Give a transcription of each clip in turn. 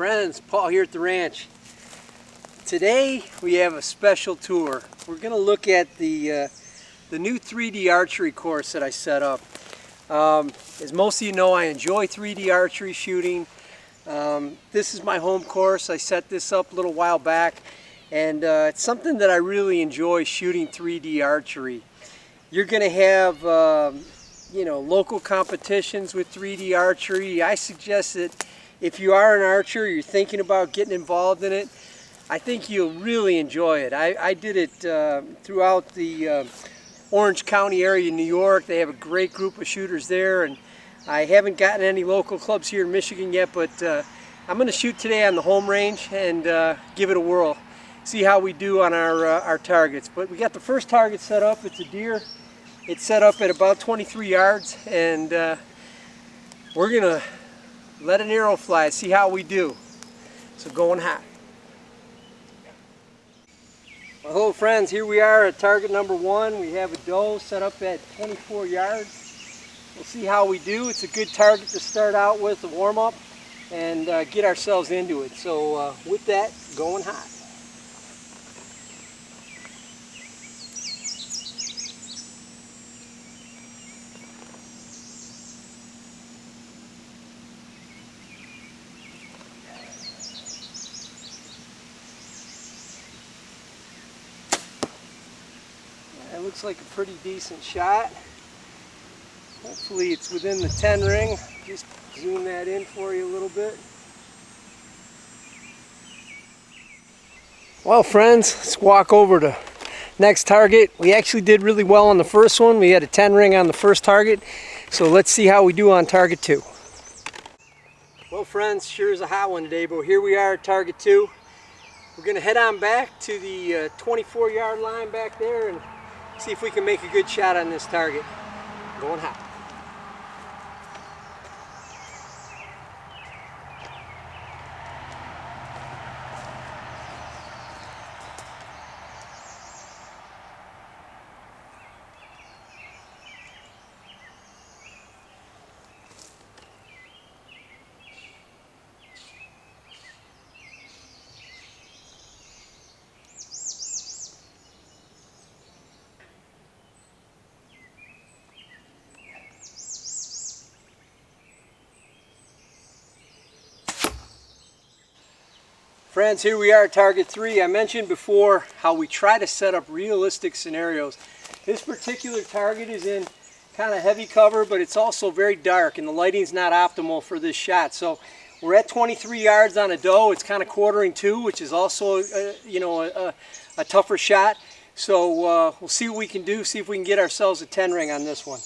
Friends, Paul here at the ranch. Today we have a special tour. We're going to look at the new 3D archery course that I set up. As most of you know, I enjoy 3D archery shooting. This is my home course. I set this up a little while back, and it's something that I really enjoy, shooting 3D archery. You're going to have local competitions with 3D archery. I suggest that if you are an archer, you're thinking about getting involved in it, I think you'll really enjoy it. I did it throughout the Orange County area in New York. They have a great group of shooters there, and I haven't gotten any local clubs here in Michigan yet, but I'm going to shoot today on the home range and give it a whirl. See how we do on our targets. But we got the first target set up. It's a deer. It's set up at about 23 yards, and we're going to let an arrow fly, see how we do. So going hot. Well, hello friends, here we are at target number 1. We have a doe set up at 24 yards. We'll see how we do. It's a good target to start out with, a warm-up, and get ourselves into it. So with that, going hot. That looks like a pretty decent shot. Hopefully it's within the 10 ring. Just zoom that in for you a little bit. Well friends, let's walk over to next target. We actually did really well on the first one. We had a 10 ring on the first target. So let's see how we do on target 2. Well friends, sure is a hot one today, but here we are at target 2. We're going to head on back to the 24-yard line back there and see if we can make a good shot on this target. Going hot. Friends, here we are at target 3. I mentioned before how we try to set up realistic scenarios. This particular target is in kind of heavy cover, but it's also very dark, and the lighting's not optimal for this shot. So we're at 23 yards on a doe. It's kind of quartering 2, which is also a tougher shot. So we'll see what we can do, see if we can get ourselves a 10 ring on this one.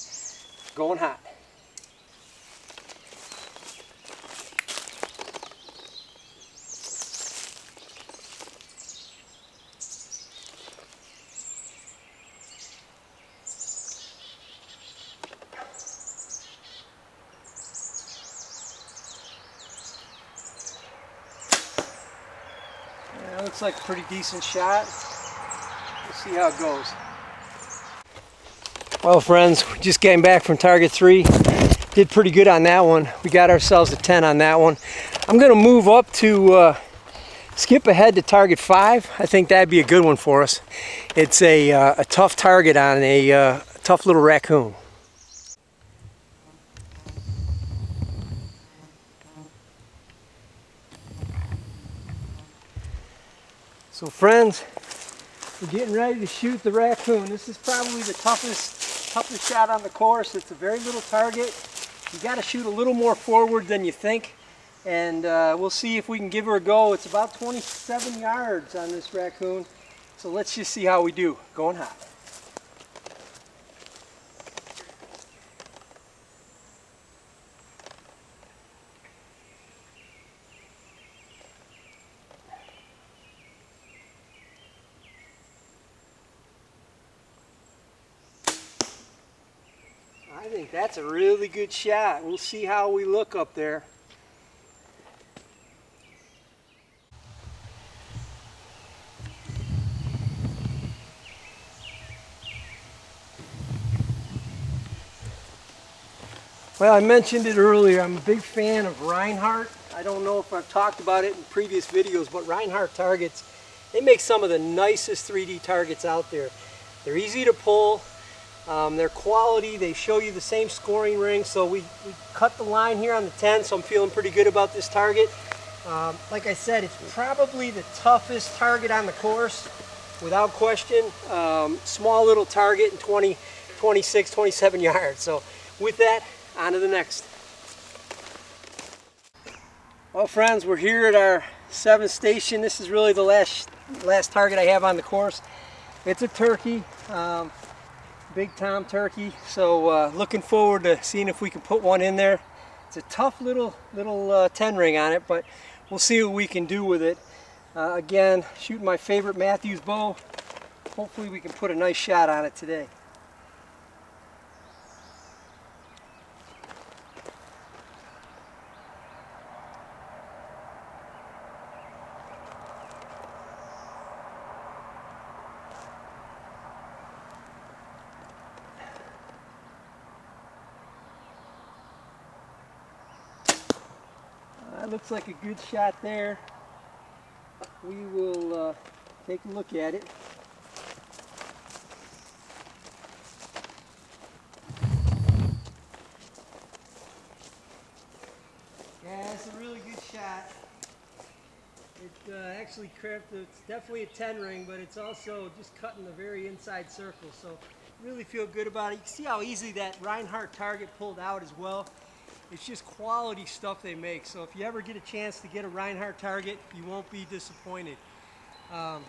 Going hot. Looks like a pretty decent shot. We'll see how it goes. Well friends, we just came back from target 3. Did pretty good on that one. We got ourselves a 10 on that one. I'm going to move up to skip ahead to target 5. I think that'd be a good one for us. It's a tough target on a tough little raccoon. So friends, we're getting ready to shoot the raccoon. This is probably the toughest shot on the course. It's a very little target. You got to shoot a little more forward than you think, and we'll see if we can give her a go. It's about 27 yards on this raccoon, so let's just see how we do. Going hot. I think that's a really good shot. We'll see how we look up there. Well, I mentioned it earlier, I'm a big fan of Reinhardt I don't know if I've talked about it in previous videos, but Reinhardt targets, they make some of the nicest 3D targets out there. They're easy to pull, they're quality, they show you the same scoring ring. So we cut the line here on the 10, so I'm feeling pretty good about this target. Like I said, it's probably the toughest target on the course, without question. Small little target in 26, 27 yards. So with that, on to the next. Well, friends, we're here at our 7th station. This is really the last target I have on the course. It's a turkey, big Tom turkey. So looking forward to seeing if we can put one in there. It's a tough little 10 ring on it, but we'll see what we can do with it. Again, shooting my favorite Matthews bow. Hopefully we can put a nice shot on it today. That looks like a good shot there. We will take a look at it. Yeah, that's a really good shot. It actually crept, it's definitely a 10 ring, but it's also just cutting the very inside circle. So really feel good about it. You can see how easily that Reinhardt target pulled out as well. It's just quality stuff they make. So if you ever get a chance to get a Reinhardt target, you won't be disappointed. I'll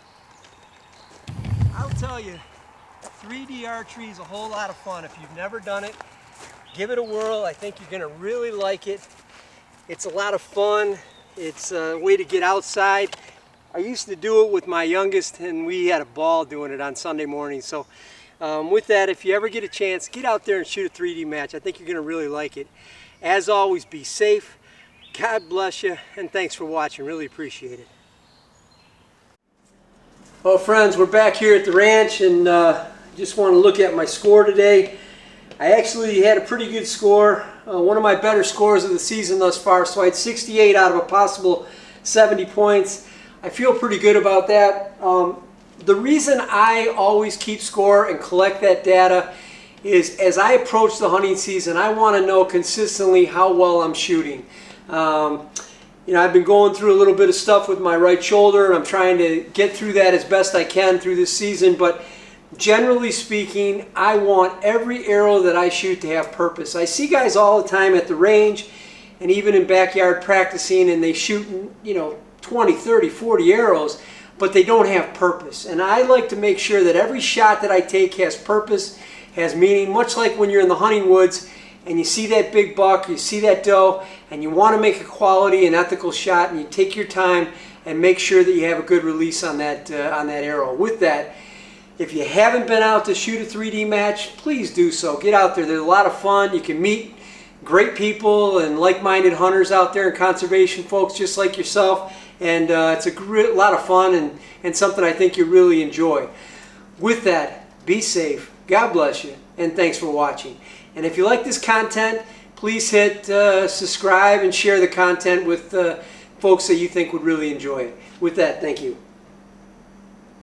tell you, 3D archery is a whole lot of fun. If you've never done it, give it a whirl. I think you're going to really like it. It's a lot of fun. It's a way to get outside. I used to do it with my youngest, and we had a ball doing it on Sunday morning. So with that, if you ever get a chance, get out there and shoot a 3D match. I think you're going to really like it. As always, be safe. God bless you, and thanks for watching. Really appreciate it. Well, friends, we're back here at the ranch, and just want to look at my score today. I actually had a pretty good score, one of my better scores of the season thus far. So I had 68 out of a possible 70 points. I feel pretty good about that. The reason I always keep score and collect that data is as I approach the hunting season, I want to know consistently how well I'm shooting. You know, I've been going through a little bit of stuff with my right shoulder, and I'm trying to get through that as best I can through this season. But generally speaking, I want every arrow that I shoot to have purpose. I see guys all the time at the range and even in backyard practicing, and they shoot, you know, 20, 30, 40 arrows, but they don't have purpose. And I like to make sure that every shot that I take has purpose, has meaning, much like when you're in the hunting woods and you see that big buck, you see that doe, and you want to make a quality and ethical shot, and you take your time and make sure that you have a good release on that arrow. With that, if you haven't been out to shoot a 3D match, please do so. Get out there. They're a lot of fun. You can meet great people and like-minded hunters out there and conservation folks just like yourself, and it's a lot of fun and something I think you really enjoy. With that, be safe. God bless you, and thanks for watching. And if you like this content, please hit subscribe and share the content with folks that you think would really enjoy it. With that, thank you.